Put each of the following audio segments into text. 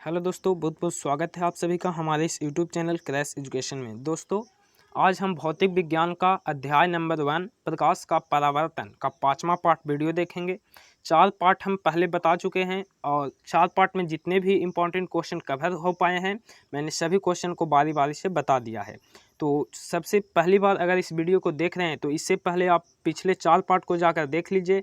Hello दोस्तों, बहुत बहुत स्वागत है आप सभी का हमारे इस यूट्यूब चैनल क्रैश एजुकेशन में। दोस्तों, आज हम भौतिक विज्ञान का अध्याय नंबर 1 प्रकाश का परावर्तन का 5वां पार्ट वीडियो देखेंगे। 4 पार्ट हम पहले बता चुके हैं और 4 पार्ट में जितने भी इम्पोर्टेंट क्वेश्चन कवर हो पाए हैं मैंने सभी क्वेश्चन को बारी बारी से बता दिया है। तो सबसे पहली बार अगर इस वीडियो को देख रहे हैं तो इससे पहले आप पिछले 4 पार्ट को जाकर देख लीजिए।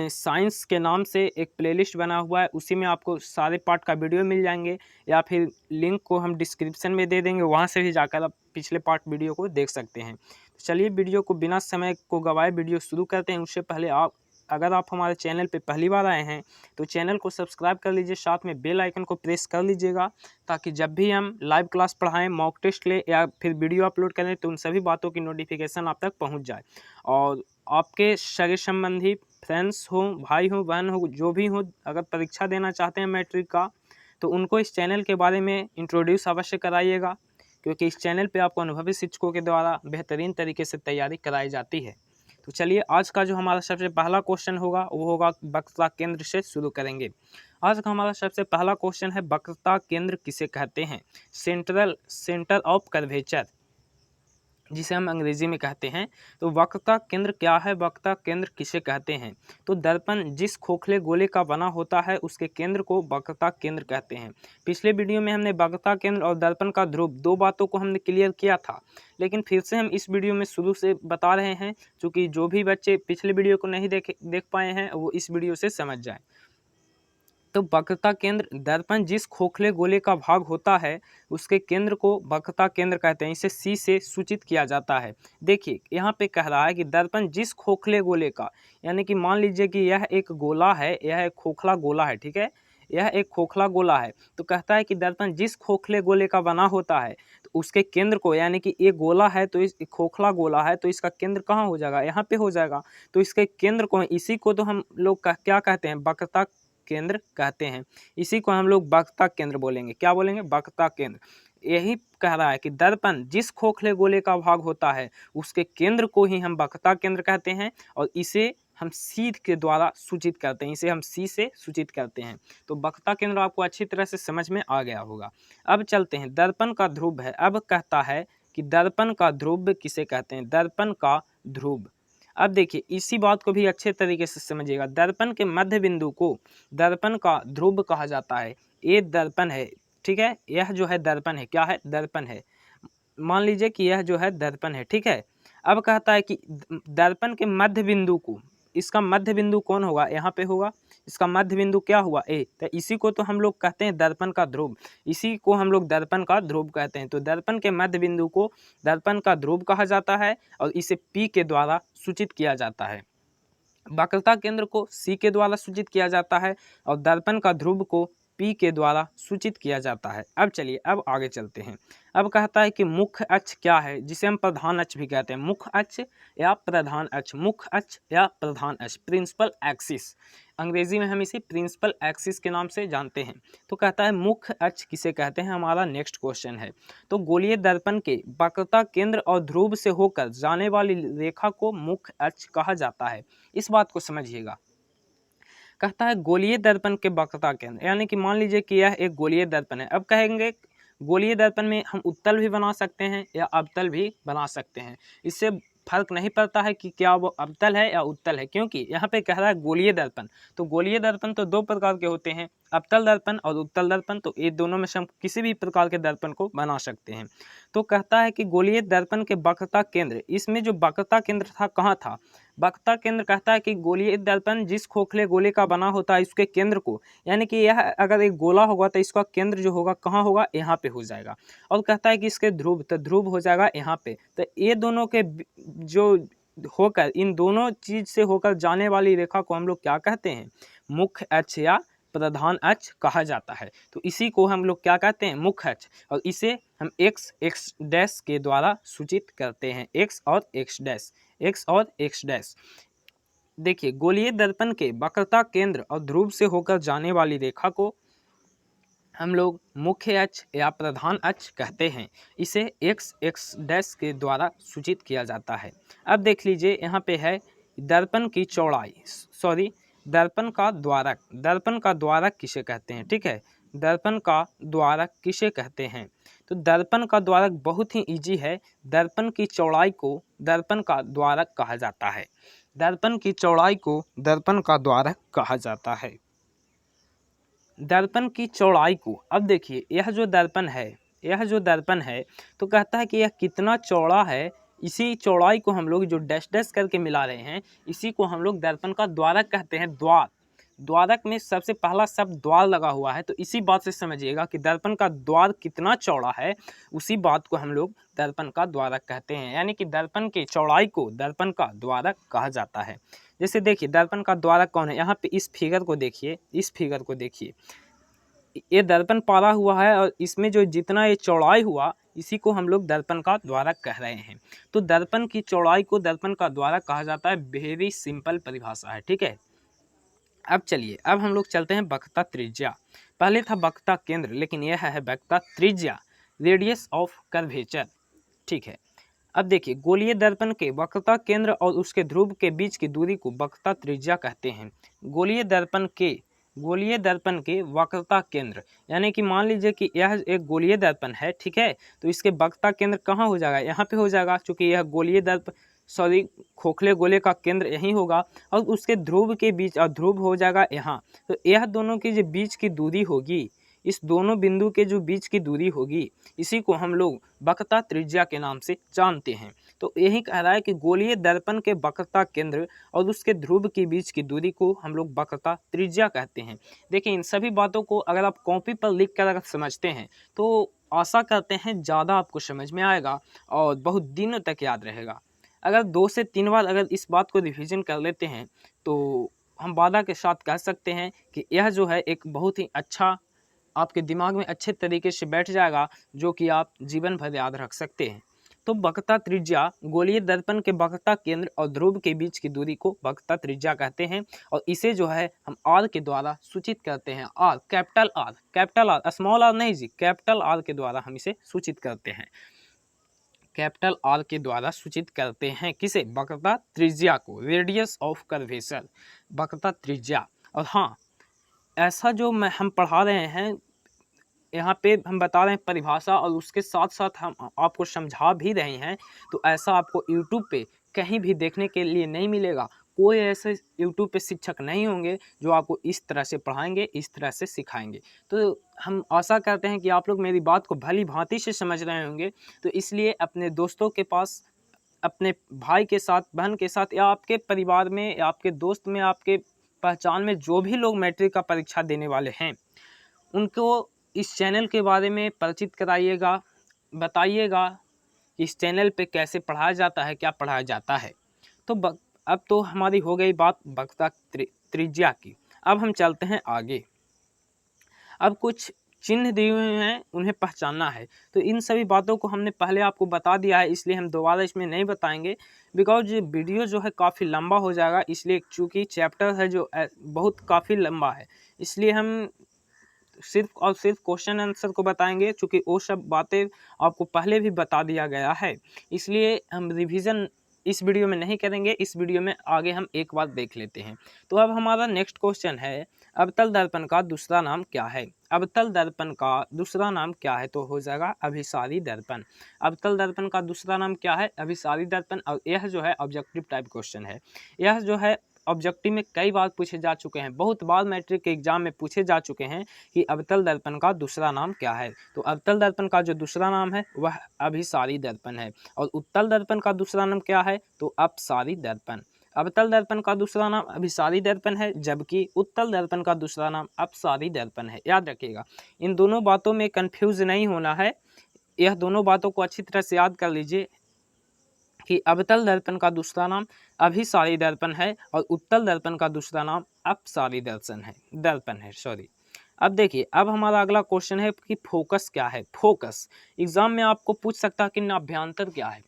साइंस के नाम से एक प्लेलिस्ट बना हुआ है, उसी में आपको सारे पार्ट का वीडियो मिल जाएंगे, या फिर लिंक को हम डिस्क्रिप्शन में दे देंगे, वहाँ से भी जाकर आप पिछले पार्ट वीडियो को देख सकते हैं। तो चलिए वीडियो को बिना समय को गवाए वीडियो शुरू करते हैं। उससे पहले अगर आप हमारे चैनल पे पहली बार आए हैं तो चैनल को सब्सक्राइब कर लीजिए, साथ में बेल आइकन को प्रेस कर लीजिएगा, ताकि जब भी हम लाइव क्लास पढ़ाएं, मॉक टेस्ट लें या फिर वीडियो अपलोड करें तो उन सभी बातों की नोटिफिकेशन आप तक पहुंच जाए। और आपके सगे संबंधी, फ्रेंड्स हो, भाई हो, बहन हो, जो भी हो, अगर परीक्षा देना चाहते हैं मैट्रिक का तो उनको इस चैनल के बारे में इंट्रोड्यूस अवश्य कराइएगा, क्योंकि इस चैनल पे आपको अनुभवी शिक्षकों के द्वारा बेहतरीन तरीके से तैयारी कराई जाती है। तो चलिए आज का जो हमारा सबसे पहला क्वेश्चन होगा वो होगा वक्रता केंद्र से शुरू करेंगे। आज का हमारा सबसे पहला क्वेश्चन है वक्रता केंद्र किसे कहते हैं। सेंटर ऑफ कर्वेचर जिसे हम अंग्रेजी में कहते हैं। तो वक्रता केंद्र क्या है, वक्रता केंद्र किसे कहते हैं। तो दर्पण जिस खोखले गोले का बना होता है उसके केंद्र को वक्रता केंद्र कहते हैं। पिछले वीडियो में हमने वक्रता केंद्र और दर्पण का ध्रुव दो बातों को हमने क्लियर किया था, लेकिन फिर से हम इस वीडियो में शुरू से बता रहे हैं, क्योंकि जो भी बच्चे पिछले वीडियो को नहीं देख पाए हैं वो इस वीडियो से समझ जाए। तो वक्रता केंद्र दर्पण जिस खोखले गोले का भाग होता है उसके केंद्र को वक्रता केंद्र कहते हैं। इसे सी से सूचित किया जाता है। देखिए यहाँ पे कह रहा है कि दर्पण जिस खोखले गोले का, यानी कि मान लीजिए कि यह एक गोला है, यह एक खोखला गोला है, ठीक है, यह एक खोखला गोला है। तो कहता है कि दर्पण जिस खोखले गोले का बना होता है तो उसके केंद्र को, यानी कि एक गोला है तो इस खोखला गोला है तो इसका केंद्र कहाँ हो जाएगा, यहाँ पे हो जाएगा। तो इसके केंद्र को, इसी को तो हम लोग क्या कहते हैं, वक्रता केंद्र कहते हैं। इसी को हम लोग वक्रता केंद्र बोलेंगे। क्या बोलेंगे, वक्रता केंद्र। यही कह रहा है कि दर्पण जिस खोखले गोले का भाग होता है उसके केंद्र को ही हम वक्रता केंद्र कहते हैं, और इसे हम सी के द्वारा सूचित करते हैं, इसे हम सी से सूचित करते हैं। तो वक्रता केंद्र आपको अच्छी तरह से समझ में आ गया होगा। अब चलते हैं, दर्पण का ध्रुव है। अब कहता है कि दर्पण का ध्रुव किसे कहते हैं, दर्पण का ध्रुव। अब देखिए इसी बात को भी अच्छे तरीके से समझिएगा। दर्पण के मध्य बिंदु को दर्पण का ध्रुव कहा जाता है। ये दर्पण है, ठीक है, यह जो है दर्पण है। क्या है, दर्पण है। मान लीजिए कि यह जो है दर्पण है, ठीक है। अब कहता है कि दर्पण के मध्य बिंदु को, इसका मध्य बिंदु कौन होगा, यहाँ पे होगा। इसका मध्य बिंदु क्या हुआ, ए। तो इसी को तो हम लोग कहते हैं दर्पण का ध्रुव, इसी को हम लोग दर्पण का ध्रुव कहते हैं। तो दर्पण के मध्य बिंदु को दर्पण का ध्रुव कहा जाता है और इसे पी के द्वारा सूचित किया जाता है। वक्रता केंद्र को सी के द्वारा सूचित किया जाता है और दर्पण का ध्रुव को पी के द्वारा सूचित किया जाता है। अब चलिए अब आगे चलते हैं। अब कहता है कि मुख्य अक्ष क्या है, जिसे हम प्रधान अक्ष भी कहते हैं। मुख्य अक्ष या प्रधान अक्ष, मुख्य अक्ष या प्रधान अक्ष, प्रिंसिपल एक्सिस। अंग्रेजी में हम इसे प्रिंसिपल एक्सिस के नाम से जानते हैं। तो कहता है मुख्य अक्ष किसे कहते हैं, हमारा नेक्स्ट क्वेश्चन है। तो गोलीय दर्पण के वक्रता केंद्र और ध्रुव से होकर जाने वाली रेखा को मुख्य अक्ष कहा जाता है। इस बात को समझिएगा। कहता है गोलीय दर्पण के वक्रता केंद्र, यानी कि मान लीजिए कि यह एक गोलीय दर्पण है। अब कहेंगे गोलीय दर्पण में हम उत्तल भी बना सकते हैं या अवतल भी बना सकते हैं। इससे फर्क नहीं पड़ता है कि क्या वो अवतल है या उत्तल है, क्योंकि यहाँ पे कह रहा है गोलीय दर्पण। तो गोलीय दर्पण तो दो प्रकार के होते हैं, अवतल दर्पण और उत्तल दर्पण। तो ये दोनों में से हम किसी भी प्रकार के दर्पण को बना सकते हैं। तो कहता है कि गोलीय दर्पण के वक्रता केंद्र, इसमें जो वक्रता केंद्र था कहाँ था, वक्रता केंद्र कहता है कि गोलीय दर्पण जिस खोखले गोले का बना होता है इसके केंद्र को, यानी कि यह अगर एक गोला होगा तो इसका केंद्र जो होगा कहाँ होगा, यहाँ पे हो जाएगा। और कहता है कि इसके ध्रुव, तो ध्रुव हो जाएगा यहाँ पे। तो ये दोनों के जो होकर, इन दोनों चीज से होकर जाने वाली रेखा को हम लोग क्या कहते हैं, मुख्य अक्ष या प्रधान अक्ष कहा जाता है। तो इसी को हम लोग क्या कहते हैं, मुख्य अक्ष। और इसे हम एक्स डैश के द्वारा सूचित करते हैं, एक्स और एक्स डैश, एक्स और एक्स डैश। देखिए गोलीय दर्पण के वक्रता केंद्र और ध्रुव से होकर जाने वाली रेखा को हम लोग मुख्य अक्ष या प्रधान अक्ष कहते हैं। इसे एक्स डैश के द्वारा सूचित किया जाता है। अब देख लीजिए यहाँ पे है दर्पण की चौड़ाई, सॉरी दर्पण का द्वारक। दर्पण का द्वारक किसे कहते हैं, ठीक है। दर्पण का द्वारक किसे कहते हैं? तो दर्पण का द्वारक बहुत ही इजी है। दर्पण की चौड़ाई को दर्पण का द्वारक कहा जाता है। दर्पण की चौड़ाई को दर्पण का द्वारक कहा जाता है। दर्पण की चौड़ाई को, अब देखिए यह जो दर्पण है तो कहता है कि यह कितना चौड़ा है। इसी चौड़ाई को हम लोग जो डैश डैश करके मिला रहे हैं, इसी को हम लोग दर्पण का द्वारक कहते हैं। द्वार, द्वारक में सबसे पहला शब्द द्वार लगा हुआ है, तो इसी बात से समझिएगा कि दर्पण का द्वार कितना चौड़ा है, उसी बात को हम लोग दर्पण का द्वारक कहते हैं। यानी कि दर्पण की चौड़ाई को दर्पण का द्वारक कहा जाता है। जैसे देखिए दर्पण का द्वारक कौन है, यहाँ पे इस फिगर को देखिए, ये दर्पण पारा हुआ है और इसमें जो जितना ये चौड़ाई हुआ, इसी को हम लोग दर्पण का द्वारक कह रहे हैं। तो दर्पण की चौड़ाई को दर्पण का द्वारक कहा जाता है। वेरी सिंपल परिभाषा है, ठीक है। अब चलिए, अब हम लोग चलते हैं वक्रता त्रिज्या। पहले था वक्रता केंद्र, लेकिन यह है वक्रता त्रिज्या, रेडियस ऑफ कर्वेचर, ठीक है। अब देखिए गोलीय दर्पण के वक्रता केंद्र और उसके ध्रुव के बीच की दूरी को वक्रता त्रिज्या कहते हैं। गोलीय दर्पण के वक्रता केंद्र, यानी कि मान लीजिए कि यह एक गोलीय दर्पण है, ठीक है, तो इसके वक्रता केंद्र कहाँ हो जाएगा, यहाँ पे हो जाएगा, क्योंकि यह गोलीय दर्पण खोखले गोले का केंद्र यहीं होगा और उसके ध्रुव के बीच, और ध्रुव हो जाएगा यहाँ। तो यह दोनों की जो बीच की दूरी होगी, इस दोनों बिंदु के जो बीच की दूरी होगी, इसी को हम लोग वक्रता त्रिज्या के नाम से जानते हैं। तो यही कह रहा है कि गोलीय दर्पण के वक्रता केंद्र और उसके ध्रुव के बीच की दूरी को हम लोग वक्रता त्रिज्या कहते हैं। देखिए इन सभी बातों को अगर आप कॉपी पर लिख कर अगर समझते हैं तो आशा करते हैं ज़्यादा आपको समझ में आएगा और बहुत दिनों तक याद रहेगा। अगर 2 से 3 बार अगर इस बात को रिवीजन कर लेते हैं तो हम वादा के साथ कह सकते हैं कि यह जो है एक बहुत ही अच्छा आपके दिमाग में अच्छे तरीके से बैठ जाएगा, जो कि आप जीवन भर याद रख सकते हैं। तो वक्रता त्रिज्या, गोलीय दर्पण के वक्रता केंद्र और ध्रुव के बीच की दूरी को वक्रता त्रिज्या कहते हैं और इसे जो है हम आर के द्वारा सूचित करते हैं। R, capital R, small R नहीं जी, कैपिटल आर के द्वारा हम इसे सूचित करते हैं। कैपिटल आर के द्वारा सूचित करते हैं किसे, वक्रता त्रिज्या को, रेडियस ऑफ कर्वेचर, वक्रता त्रिज्या। और हाँ, ऐसा जो हम पढ़ा रहे हैं यहाँ पे हम बता रहे हैं परिभाषा और उसके साथ साथ हम आपको समझा भी रहे हैं, तो ऐसा आपको YouTube पे कहीं भी देखने के लिए नहीं मिलेगा। कोई ऐसे YouTube पे शिक्षक नहीं होंगे जो आपको इस तरह से पढ़ाएंगे, इस तरह से सिखाएंगे। तो हम आशा करते हैं कि आप लोग मेरी बात को भली भांति से समझ रहे होंगे। तो इसलिए अपने दोस्तों के पास, अपने भाई के साथ, बहन के साथ, या आपके परिवार में, या आपके दोस्त में, आपके पहचान में जो भी लोग मैट्रिक का परीक्षा देने वाले हैं, उनको इस चैनल के बारे में परिचित कराइएगा, बताइएगा कि इस चैनल पे कैसे पढ़ाया जाता है, क्या पढ़ाया जाता है। तो अब तो हमारी हो गई बात वक्रता त्रिज्या की। अब हम चलते हैं आगे। अब कुछ चिन्ह दिए हुए हैं, उन्हें पहचानना है। तो इन सभी बातों को हमने पहले आपको बता दिया है, इसलिए हम दोबारा इसमें नहीं बताएंगे, बिकॉज वीडियो जो है काफ़ी लंबा हो जाएगा। इसलिए चूँकि चैप्टर है जो बहुत काफ़ी लंबा है, इसलिए हम सिर्फ और सिर्फ क्वेश्चन आंसर को बताएंगे, क्योंकि वो सब बातें आपको पहले भी बता दिया गया है। इसलिए हम रिवीजन इस वीडियो में नहीं करेंगे, इस वीडियो में आगे हम एक बार देख लेते हैं। तो अब हमारा नेक्स्ट क्वेश्चन है, अवतल दर्पण का दूसरा नाम क्या है? अवतल दर्पण का दूसरा नाम क्या है? तो हो जाएगा अभिसारी दर्पण। अवतल दर्पण का दूसरा नाम क्या है? अभिसारी दर्पण। और यह जो है ऑब्जेक्टिव टाइप क्वेश्चन है। यह जो है ऑब्जेक्टिव में कई बार पूछे जा चुके हैं, बहुत बार मैट्रिक के एग्जाम में पूछे जा चुके हैं कि अवतल दर्पण का दूसरा नाम क्या है। तो अवतल दर्पण का जो दूसरा नाम है वह अभिसारी दर्पण है। और उत्तल दर्पण का दूसरा नाम क्या है? तो अपसारी दर्पण। अवतल दर्पण का दूसरा नाम अभिसारी दर्पण है, जबकि उत्तल दर्पण का दूसरा नाम अपसारी दर्पण है। याद रखिएगा, इन दोनों बातों में कंफ्यूज नहीं होना है। यह दोनों बातों को अच्छी तरह से याद कर लीजिए कि अवतल दर्पण का दूसरा नाम अभिसारी दर्पण है और उत्तल दर्पण का दूसरा नाम अपसारी दर्पण है। सॉरी। अब देखिए, अब हमारा अगला क्वेश्चन है कि फोकस क्या है? फोकस एग्जाम में आपको पूछ सकता है कि नाभ्यांतर क्या है।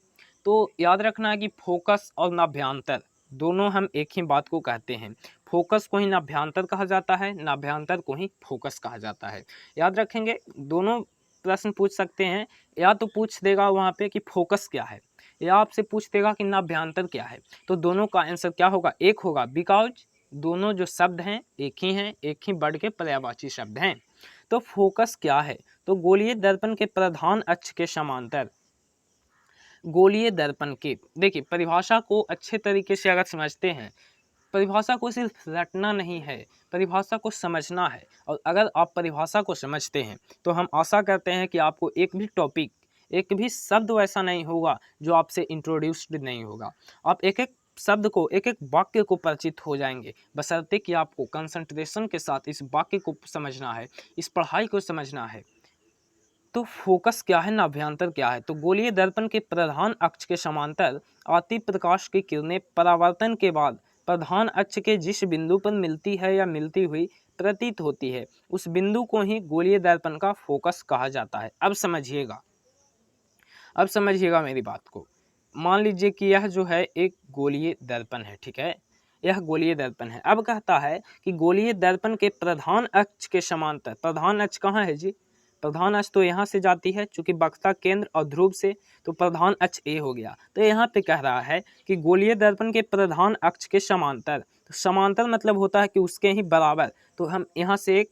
तो याद रखना है कि फोकस और नाभ्यांतर दोनों हम एक ही बात को कहते हैं। फोकस को ही नाभ्यांतर कहा जाता है, नाभ्यांतर को ही फोकस कहा जाता है। याद रखेंगे, दोनों प्रश्न पूछ सकते हैं। या तो पूछ देगा वहाँ पे कि फोकस क्या है, या आपसे पूछ देगा कि नाभ्यांतर क्या है। तो दोनों का आंसर क्या होगा? एक होगा, बिकॉज दोनों जो शब्द हैं एक ही हैं, एक ही वर्ड के पर्यायवाची शब्द हैं। तो फोकस क्या है? तो गोलीय दर्पण के प्रधान अक्ष के समांतर, गोलीय दर्पण के, देखिए परिभाषा को अच्छे तरीके से अगर समझते हैं, परिभाषा को सिर्फ रटना नहीं है, परिभाषा को समझना है। और अगर आप परिभाषा को समझते हैं तो हम आशा करते हैं कि आपको एक भी टॉपिक, एक भी शब्द वैसा नहीं होगा जो आपसे इंट्रोड्यूस्ड नहीं होगा। आप एक एक शब्द को, एक एक वाक्य को परिचित हो जाएंगे, बशर्ते कि आपको कंसंट्रेशन के साथ इस वाक्य को समझना है, इस पढ़ाई को समझना है। तो फोकस क्या है, नाभ्यंतर क्या है? तो गोलीय दर्पण के प्रधान अक्ष के समांतर आती प्रकाश की किरणें परावर्तन के बाद प्रधान अक्ष के जिस बिंदु पर मिलती है या मिलती हुई प्रतीत होती है, उस बिंदु को ही गोलीय दर्पण का फोकस कहा जाता है। अब समझिएगा, अब समझिएगा मेरी बात को। मान लीजिए कि यह जो है एक गोलीय दर्पण है, ठीक है, यह गोलीय दर्पण है। अब कहता है कि गोलीय दर्पण के प्रधान अक्ष के समांतर, प्रधान अक्ष कहाँ है जी? प्रधान अक्ष तो यहाँ से जाती है, चूंकि वक्रता केंद्र और ध्रुव से, तो प्रधान अक्ष ए हो गया। तो यहाँ पे कह रहा है कि गोलीय दर्पण के प्रधान अक्ष के समांतर, तो समांतर मतलब होता है कि उसके ही बराबर, तो हम यहाँ से एक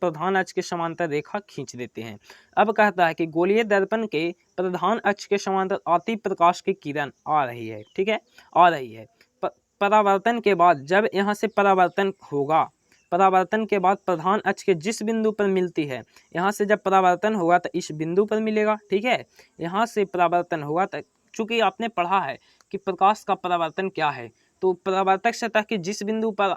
प्रधान अक्ष के समांतर रेखा खींच देते हैं। अब कहता है कि गोलीय दर्पण के प्रधान अक्ष के समांतर आती प्रकाश की किरण आ रही है, ठीक है, आ रही है। परावर्तन के बाद, जब यहाँ से परावर्तन होगा, परावर्तन के बाद प्रधान अक्ष के जिस बिंदु पर मिलती है, यहाँ से जब परावर्तन होगा तो इस बिंदु पर मिलेगा, ठीक है। यहाँ से परावर्तन होगा तो, चूंकि आपने पढ़ा है कि प्रकाश का परावर्तन क्या है, तो परावर्तक सतह के जिस बिंदु पर,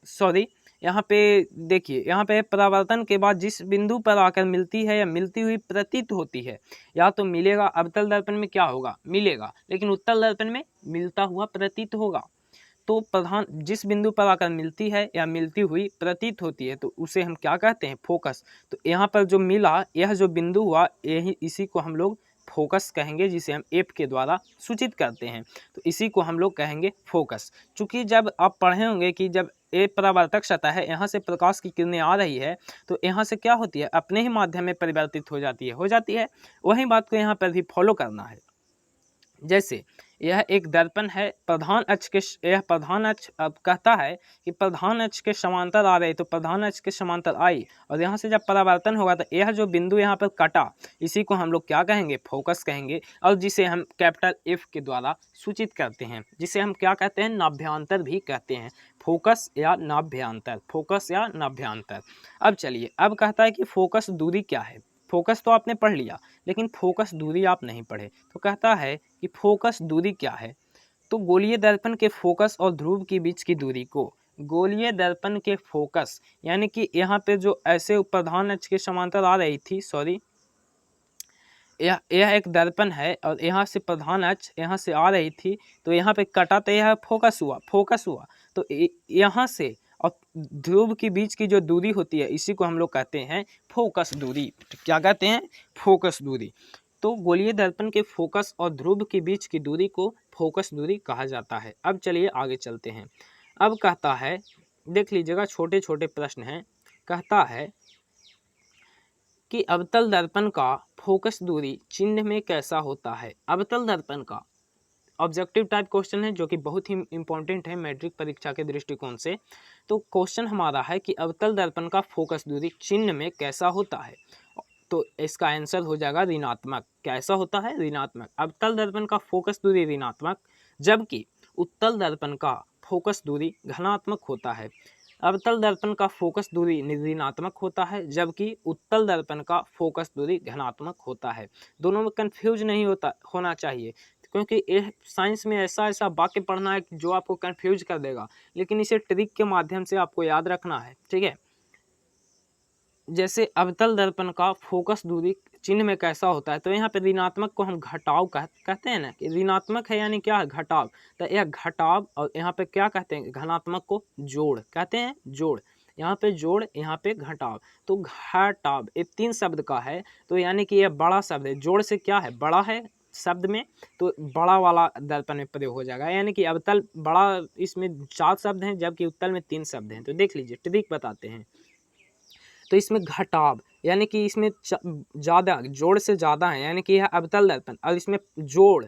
सॉरी, यहाँ पे देखिए, यहाँ पे परावर्तन के बाद जिस बिंदु पर आकर मिलती है या मिलती हुई प्रतीत होती है, या तो मिलेगा, अवतल दर्पण में क्या होगा, मिलेगा, लेकिन उत्तल दर्पण में मिलता हुआ प्रतीत होगा। तो प्रधान जिस बिंदु पर आकर मिलती है या मिलती हुई प्रतीत होती है, तो उसे हम क्या कहते हैं, फोकस। तो यहाँ पर जो मिला, यह जो बिंदु हुआ, यही इसी को हम लोग फोकस कहेंगे, जिसे हम एफ के द्वारा सूचित करते हैं। तो इसी को हम लोग कहेंगे फोकस। चूंकि जब आप पढ़े होंगे कि जब ए परावर्तक सतह है, यहाँ से प्रकाश की किरणें आ रही है, तो यहाँ से क्या होती है, अपने ही माध्यम में परिवर्तित हो जाती है, वही बात को यहाँ पर भी फॉलो करना है। जैसे यह एक दर्पण है, प्रधान अक्ष के, यह प्रधान अक्ष, अब कहता है कि प्रधान अक्ष के समांतर आ रही, तो प्रधान अक्ष के समांतर आई, और यहाँ से जब परावर्तन होगा तो यह जो बिंदु यहाँ पर कटा, इसी को हम लोग क्या कहेंगे, फोकस कहेंगे, और जिसे हम कैपिटल एफ के द्वारा सूचित करते हैं, जिसे हम क्या कहते हैं, नाभ्यंतर भी कहते हैं, फोकस या नाभ्यंतर, फोकस या नाभ्यंतर। अब चलिए, अब कहता है कि फोकस दूरी क्या है। फोकस तो आपने पढ़ लिया, लेकिन फोकस दूरी आप नहीं पढ़े। तो कहता है कि फोकस दूरी क्या है। तो गोलीय दर्पण के फोकस और ध्रुव के बीच की दूरी को, गोलीय दर्पण के फोकस, यानी कि यहाँ पे जो ऐसे प्रधान अक्ष के समांतर आ रही थी, सॉरी, यह एक दर्पण है और यहाँ से प्रधान अक्ष यहाँ से आ रही थी, तो यहाँ पे कटा तो यह फोकस हुआ, फोकस हुआ। तो यहाँ से और ध्रुव के बीच की जो दूरी होती है, इसी को हम लोग कहते हैं फोकस दूरी। तो क्या कहते हैं, फोकस दूरी। तो गोलीय दर्पण के फोकस और ध्रुव के बीच की दूरी को फोकस दूरी कहा जाता है। अब चलिए आगे चलते हैं। अब कहता है, देख लीजिएगा, छोटे छोटे प्रश्न हैं। कहता है कि अवतल दर्पण का फोकस दूरी चिन्ह में कैसा होता है। अवतल दर्पण का ऑब्जेक्टिव टाइप क्वेश्चन है, जो कि बहुत ही इंपॉर्टेंट है मैट्रिक परीक्षा के दृष्टिकोण से। तो क्वेश्चन हमारा है कि अवतल दर्पण का फोकस दूरी चिन्ह में कैसा होता है। तो इसका आंसर हो जाएगा ऋणात्मक। कैसा होता है, ऋणात्मक। अवतल दर्पण का फोकस दूरी ऋणात्मक, जबकि उत्तल दर्पण का फोकस दूरी धनात्मक होता है। अवतल दर्पण का फोकस दूरी ऋणात्मक होता है, जबकि उत्तल दर्पण का फोकस दूरी धनात्मक होता है। दोनों में कंफ्यूज नहीं होना चाहिए, क्योंकि साइंस में ऐसा ऐसा वाक्य पढ़ना है जो आपको कंफ्यूज कर देगा, लेकिन इसे ट्रिक के माध्यम से आपको याद रखना है, ठीक है। जैसे अवतल दर्पण का फोकस दूरी चिन्ह में कैसा होता है, तो यहाँ पे ऋणात्मक को हम घटाव कहते हैं ना, कि ऋणात्मक है यानी क्या है, घटाव। तो यह घटाव, और यहाँ पे क्या कहते हैं, धनात्मक को जोड़ कहते हैं, जोड़। यहाँ पे जोड़, यहाँ पे घटाव। तो घटाव ये तीन शब्द का है, तो यानी कि यह बड़ा शब्द है। जोड़ से क्या है, बड़ा है शब्द में, तो बड़ा वाला दर्पण में प्रयोग हो जाएगा। यानी कि अवतल बड़ा, इसमें 4 शब्द हैं, जबकि उत्तल में 3 शब्द हैं। तो देख लीजिए, ट्रिक बताते हैं। तो इसमें घटाव, यानी कि इसमें ज़्यादा, जोड़ से ज़्यादा है, यानी कि यह अवतल दर्पण, और इसमें जोड़,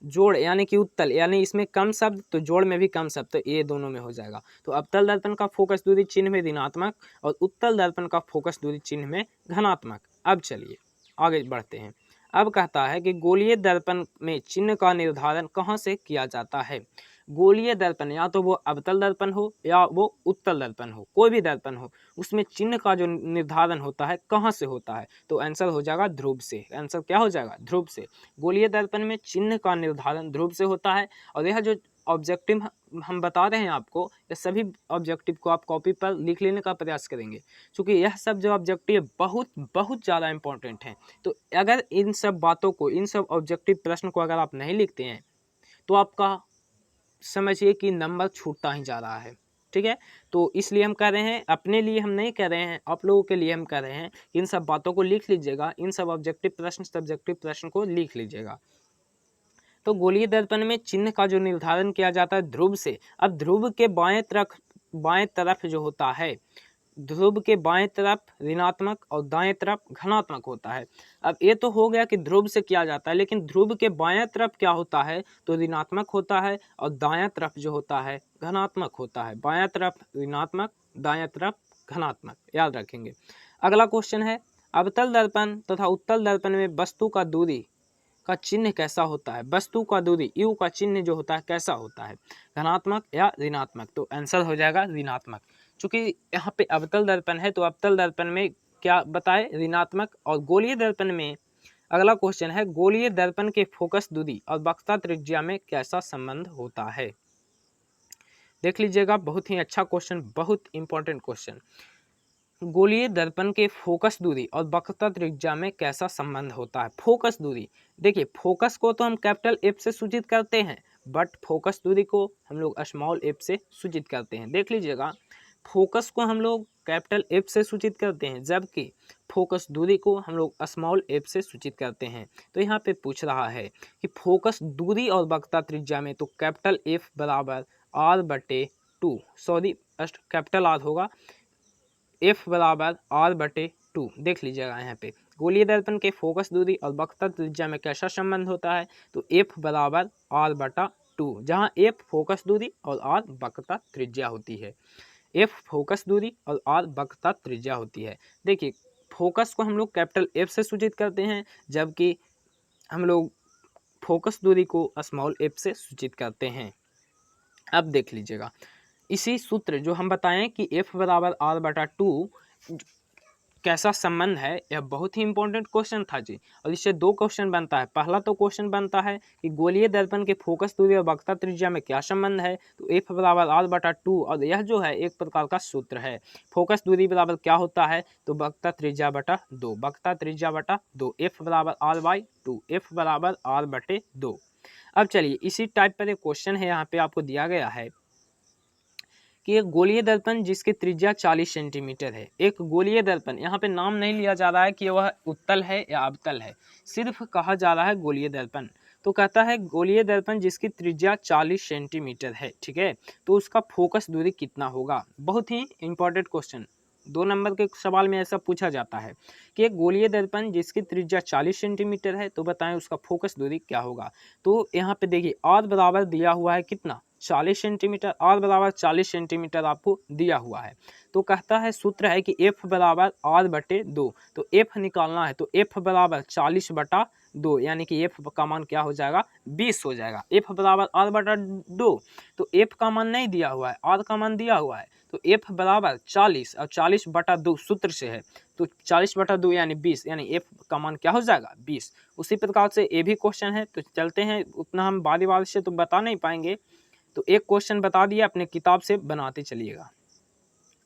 जोड़ यानी कि उत्तल, यानी इसमें कम शब्द तो जोड़ में भी कम शब्द, तो ये दोनों में हो जाएगा। तो अवतल दर्पण का फोकस दूरी चिन्ह में ऋणात्मक और उत्तल दर्पण का फोकस दूरी चिन्ह में धनात्मक। अब चलिए आगे बढ़ते हैं। अब कहता है कि गोलीय दर्पण में चिन्ह का निर्धारण कहाँ से किया जाता है। गोलीय दर्पण या तो वो अवतल दर्पण हो या वो उत्तल दर्पण हो, कोई भी दर्पण हो, उसमें चिन्ह का जो निर्धारण होता है कहाँ से होता है, तो आंसर हो जाएगा ध्रुव से। आंसर क्या हो जाएगा, ध्रुव से। गोलीय दर्पण में चिन्ह का निर्धारण ध्रुव से होता है। और यह जो ऑब्जेक्टिव हम बता रहे हैं आपको, ये सभी ऑब्जेक्टिव को आप कॉपी पर लिख लेने का प्रयास करेंगे, क्योंकि यह सब जो ऑब्जेक्टिव बहुत बहुत ज़्यादा इंपॉर्टेंट हैं। तो अगर इन सब बातों को, इन सब ऑब्जेक्टिव प्रश्न को अगर आप नहीं लिखते हैं तो आपका समझिए कि नंबर छूटता ही जा रहा है। ठीक है, तो इसलिए हम कह रहे हैं, अपने लिए हम नहीं कह रहे हैं, आप लोगों के लिए हम कह रहे हैं कि इन सब बातों को लिख लीजिएगा, इन सब ऑब्जेक्टिव प्रश्न, सब्जेक्टिव प्रश्न को लिख लीजिएगा। तो गोलीय दर्पण में चिन्ह का जो निर्धारण किया जाता है ध्रुव से। अब ध्रुव के बाएं तरफ जो होता है, ध्रुव के बाएं तरफ ऋणात्मक और दाएं तरफ धनात्मक होता है। अब ये तो हो गया कि ध्रुव से किया जाता है, लेकिन ध्रुव के बाएं तरफ क्या होता है, तो ऋणात्मक होता है और दायां तरफ जो होता है धनात्मक होता है। बायां तरफ ऋणात्मक, दायां तरफ धनात्मक, याद रखेंगे। अगला क्वेश्चन है, अवतल दर्पण तथा उत्तल दर्पण में वस्तु का दूरी का चिन्ह कैसा होता है। वस्तु का दूरी यू का चिन्ह जो होता है कैसा होता है, धनात्मक या ऋणात्मक, तो आंसर हो जाएगा ऋणात्मक। चूंकि यहाँ पे अवतल दर्पण है तो अवतल दर्पण में क्या बताए, ऋणात्मक। और गोलीय दर्पण में अगला क्वेश्चन है, गोलीय दर्पण के फोकस दूरी और वक्रता त्रिज्या में कैसा संबंध होता है। देख लीजिएगा, बहुत ही अच्छा क्वेश्चन, बहुत इंपॉर्टेंट क्वेश्चन। गोलीय दर्पण के फोकस दूरी और वक्रता त्रिज्या में कैसा संबंध होता है। फोकस दूरी, देखिए फोकस को तो हम कैपिटल एफ से सूचित करते हैं, बट फोकस दूरी को हम लोग स्मॉल एफ से सूचित करते हैं। देख लीजिएगा, फोकस को हम लोग कैपिटल एफ से सूचित करते हैं, जबकि फोकस दूरी को हम लोग स्मॉल एफ से सूचित करते हैं। तो यहाँ पे पूछ रहा है कि फोकस दूरी और वक्रता त्रिज्या में, तो कैपिटल एफ बराबर r/2, सॉरी कैपिटल आर होगा, एफ बराबर r/2। देख लीजिएगा यहाँ पे गोलीय दर्पण के फोकस दूरी और वक्रता त्रिज्या में कैसा संबंध होता है, तो एफ बराबर r/2, जहाँ एफ फोकस दूरी और r वक्रता त्रिज्या होती है। एफ फोकस दूरी और r वक्रता त्रिज्या होती है। देखिए फोकस को हम लोग कैपिटल एफ से सूचित करते हैं, जबकि हम लोग फोकस दूरी को स्मॉल एफ से सूचित करते हैं। अब देख लीजिएगा, इसी सूत्र जो हम बताएं कि f बराबर r/2 कैसा संबंध है, यह बहुत ही इंपॉर्टेंट क्वेश्चन था जी। और इससे दो क्वेश्चन बनता है। पहला तो क्वेश्चन बनता है कि गोलीय दर्पण के फोकस दूरी और वक्रता त्रिज्या में क्या संबंध है, तो f बराबर r/2, और यह जो है एक प्रकार का सूत्र है। फोकस दूरी बराबर क्या होता है, तो वक्रता त्रिज्या बटा 2, वक्रता त्रिज्या बटा 2, f बराबर r/2, f बराबर r/2। अब चलिए इसी टाइप पर एक क्वेश्चन है, यहाँ पे आपको दिया गया है कि एक गोलीय दर्पण जिसकी त्रिज्या 40 सेंटीमीटर है। एक गोलीय दर्पण, यहाँ पे नाम नहीं लिया जा रहा है कि वह उत्तल है या अवतल है, सिर्फ कहा जा रहा है गोलीय दर्पण। तो कहता है गोलीय दर्पण जिसकी त्रिज्या 40 सेंटीमीटर है, ठीक है, तो उसका फोकस दूरी कितना होगा। बहुत ही इंपॉर्टेंट क्वेश्चन, 2 नंबर के सवाल में ऐसा पूछा जाता है कि एक गोलीय दर्पण जिसकी त्रिज्या 40 सेंटीमीटर है, तो बताएं उसका फोकस दूरी क्या होगा। तो यहाँ पे देखिए r बराबर दिया हुआ है कितना, 40 सेंटीमीटर, r बराबर 40 सेंटीमीटर आपको दिया हुआ है। तो कहता है सूत्र है कि f बराबर r/2, तो f निकालना है, तो f बराबर 40/2, यानी कि f का मान क्या हो जाएगा, 20 हो जाएगा। f बराबर r/2, तो f का मान नहीं दिया हुआ है, r का मान दिया हुआ है, तो f बराबर 40 और 40/2 सूत्र से है, तो 40/2 यानी 20, यानी f का मान क्या हो जाएगा, 20। उसी प्रकार से ये भी क्वेश्चन है, तो चलते हैं, उतना हम बारी बारी से तो बता नहीं पाएंगे, तो एक क्वेश्चन बता दिया, अपने किताब से बनाते चलिएगा।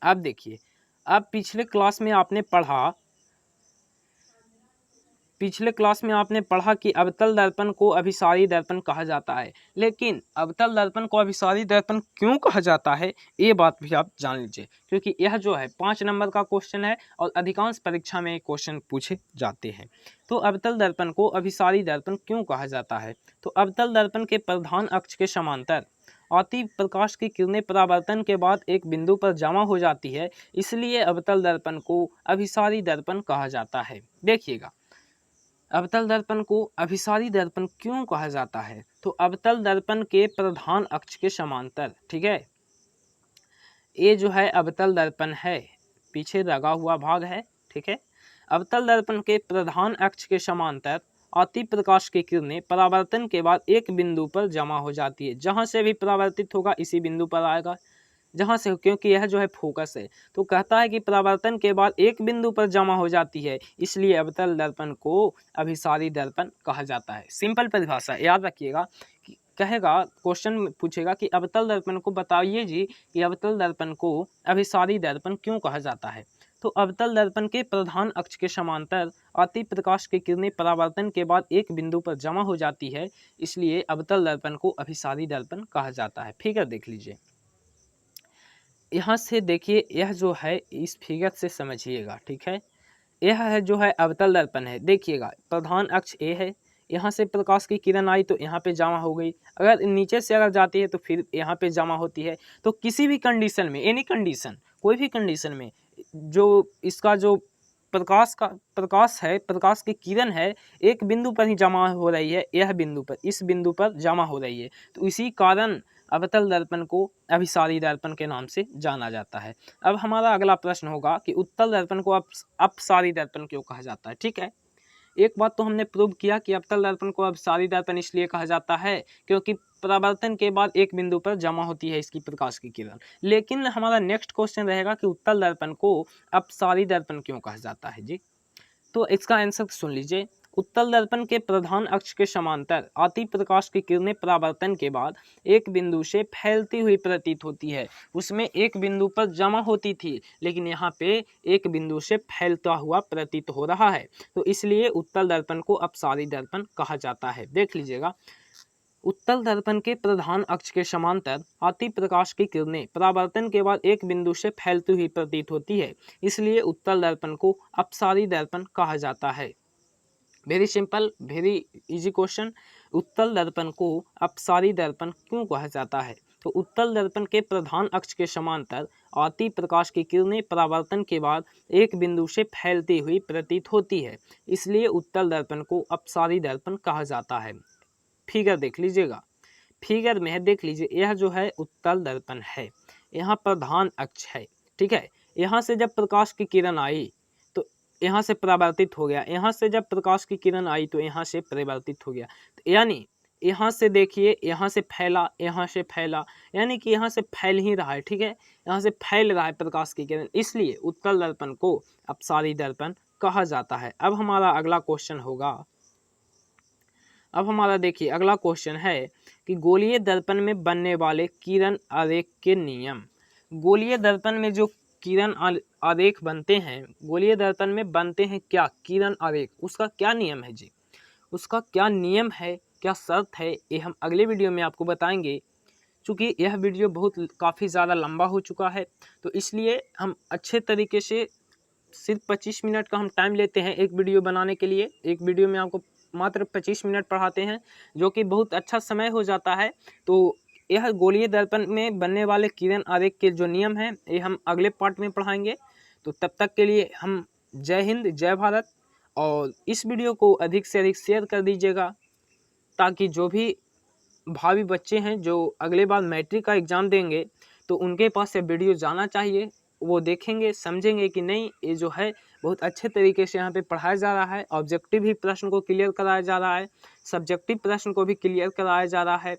अब देखिए, अब पिछले क्लास में आपने पढ़ा कि अवतल दर्पण को अभिसारी दर्पण कहा जाता है, लेकिन अवतल दर्पण को अभिसारी दर्पण क्यों कहा जाता है, ये बात भी आप जान लीजिए, क्योंकि यह जो है 5 नंबर का क्वेश्चन है और अधिकांश परीक्षा में क्वेश्चन पूछे जाते हैं। तो अवतल दर्पण को अभिसारी दर्पण क्यों कहा जाता है, तो अवतल दर्पण के प्रधान अक्ष के समांतर आती प्रकाश की किरणें परावर्तन के बाद एक बिंदु पर जमा हो जाती है, इसलिए अवतल दर्पण को अभिसारी दर्पण कहा जाता है। देखिएगा, अवतल दर्पण को अभिसारी दर्पण क्यों कहा जाता है? तो अवतल दर्पण के प्रधान अक्ष के समांतर, ठीक है, ये जो है अवतल दर्पण है, पीछे लगा हुआ भाग है, ठीक है। अवतल दर्पण के प्रधान अक्ष के समांतर आती प्रकाश की किरणें परावर्तन के बाद एक बिंदु पर जमा हो जाती है। जहां से भी परावर्तित होगा इसी बिंदु पर आएगा, जहां से, क्योंकि यह जो है फोकस है, तो कहता है कि परावर्तन के बाद एक बिंदु पर जमा हो जाती है, इसलिए अवतल दर्पण को अभिसारी दर्पण कहा जाता है। सिंपल परिभाषा याद रखिएगा। कहेगा, क्वेश्चन पूछेगा कि अवतल दर्पण को बताइए जी कि अवतल दर्पण को अभिसारी दर्पण क्यों कहा जाता है? तो अवतल दर्पण के प्रधान अक्ष के समांतर आती प्रकाश की किरणें परावर्तन के बाद एक बिंदु पर जमा हो जाती है, इसलिए अवतल दर्पण को अभिसारी दर्पण कहा जाता है। फिगर देख लीजिए, यहाँ से देखिए, यह जो है इस फिगर से समझिएगा, ठीक है। यह है जो है अवतल दर्पण है, देखिएगा प्रधान अक्ष ए है, यहाँ से प्रकाश की किरण आई तो यहाँ पे जमा हो गई, अगर नीचे से अगर जाती है तो फिर यहाँ पे जमा होती है। तो किसी भी कंडीशन में, एनी कंडीशन, कोई भी कंडीशन में जो इसका जो प्रकाश है, प्रकाश की किरण है, एक बिंदु पर ही जमा हो रही है, यह बिंदु पर, इस बिंदु पर जमा हो रही है, तो इसी कारण अवतल दर्पण को अभिसारी दर्पण के नाम से जाना जाता है। अब हमारा अगला प्रश्न होगा कि उत्तल दर्पण को अपसारी दर्पण क्यों कहा जाता है? ठीक है, एक बात तो हमने प्रूव किया कि अवतल दर्पण को अपसारी दर्पण इसलिए कहा जाता है क्योंकि परावर्तन के बाद एक बिंदु पर जमा होती है इसकी प्रकाश की किरण। लेकिन हमारा नेक्स्ट क्वेश्चन रहेगा कि उत्तल दर्पण को अपसारी दर्पण क्यों कहा जाता है जी? तो इसका आंसर सुन लीजिए। उत्तल दर्पण के प्रधान अक्ष के समांतर आती प्रकाश की किरणें परावर्तन के बाद एक बिंदु से फैलती हुई प्रतीत होती है। उसमें एक बिंदु पर जमा होती थी, लेकिन यहाँ पे एक बिंदु से फैलता हुआ प्रतीत हो रहा है, तो इसलिए उत्तल दर्पण को अपसारी दर्पण कहा जाता है। देख लीजिएगा, उत्तल दर्पण के प्रधान अक्ष के समांतर आती प्रकाश की किरणें परावर्तन के बाद एक बिंदु से फैलती हुई प्रतीत होती है, इसलिए उत्तल दर्पण को अपसारी दर्पण कहा जाता है। Very simple, very easy question. उत्तल दर्पण को अपसारी दर्पण क्यों कहा जाता है? तो उत्तल दर्पण के प्रधान अक्ष के समांतर आती प्रकाश की किरणें परावर्तन के बाद एक बिंदु से फैलती हुई प्रतीत होती है, इसलिए उत्तल दर्पण को अपसारी दर्पण कहा जाता है। फिगर देख लीजिएगा, फिगर में है, देख लीजिए, यह जो है उत्तल दर्पण है, यहाँ प्रधान अक्ष है, ठीक है। यहाँ से जब प्रकाश की किरण आई तो यहाँ से परावर्तित हो गया, यहाँ से जब प्रकाश की किरण आई तो यहाँ से परिवर्तित हो गया, तो यानी यहाँ से देखिए, यहाँ से फैला, यहाँ से फैला, यानी कि यहाँ से फैल ही रहा है, ठीक है, यहाँ से फैल रहा है प्रकाश की किरण, इसलिए उत्तल दर्पण को अपसारी दर्पण कहा जाता है। अब हमारा अगला क्वेश्चन होगा, अब हमारा देखिए अगला क्वेश्चन है कि गोलीय दर्पण में बनने वाले किरण आरेख के नियम। गोलीय दर्पण में जो किरण आरेख बनते हैं, गोलीय दर्पण में बनते हैं क्या? किरण आरेख, उसका क्या नियम है जी? उसका क्या नियम है, क्या शर्त है, ये हम अगले वीडियो में आपको बताएंगे। चूँकि यह वीडियो काफ़ी ज़्यादा लंबा हो चुका है, तो इसलिए हम अच्छे तरीके से सिर्फ 25 मिनट का हम टाइम लेते हैं एक वीडियो बनाने के लिए। एक वीडियो में आपको मात्र 25 मिनट पढ़ाते हैं, जो कि बहुत अच्छा समय हो जाता है। तो यह गोलीय दर्पण में बनने वाले किरण आरेख के जो नियम हैं, ये हम अगले पार्ट में पढ़ाएंगे। तो तब तक के लिए हम जय हिंद, जय भारत, और इस वीडियो को अधिक से अधिक शेयर कर दीजिएगा, ताकि जो भी भावी बच्चे हैं जो अगले बार मैट्रिक का एग्ज़ाम देंगे, तो उनके पास ये वीडियो जाना चाहिए। वो देखेंगे, समझेंगे कि नहीं, ये जो है बहुत अच्छे तरीके से यहाँ पे पढ़ाया जा रहा है। ऑब्जेक्टिव भी प्रश्न को क्लियर कराया जा रहा है, सब्जेक्टिव प्रश्न को भी क्लियर कराया जा रहा है।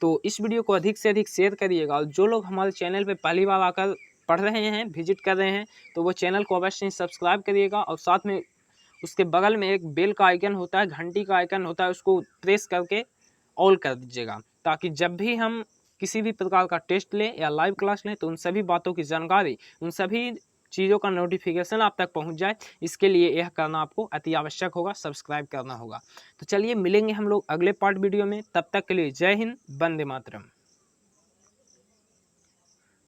तो इस वीडियो को अधिक से अधिक शेयर करिएगा, और जो लोग हमारे चैनल पे पहली बार आकर पढ़ रहे हैं, विजिट कर रहे हैं, तो वो चैनल को अवश्य सब्सक्राइब करिएगा, और साथ में उसके बगल में एक बेल का आइकन होता है, घंटी का आइकन होता है, उसको प्रेस करके ऑल कर दीजिएगा, ताकि जब भी हम किसी भी प्रकार का टेस्ट लें या लाइव क्लास लें, तो उन सभी बातों की जानकारी, उन सभी चीज़ों का नोटिफिकेशन आप तक पहुंच जाए। इसके लिए यह करना आपको अति आवश्यक होगा, सब्सक्राइब करना होगा। तो चलिए मिलेंगे हम लोग अगले पार्ट वीडियो में, तब तक के लिए जय हिंद, वंदे मातरम।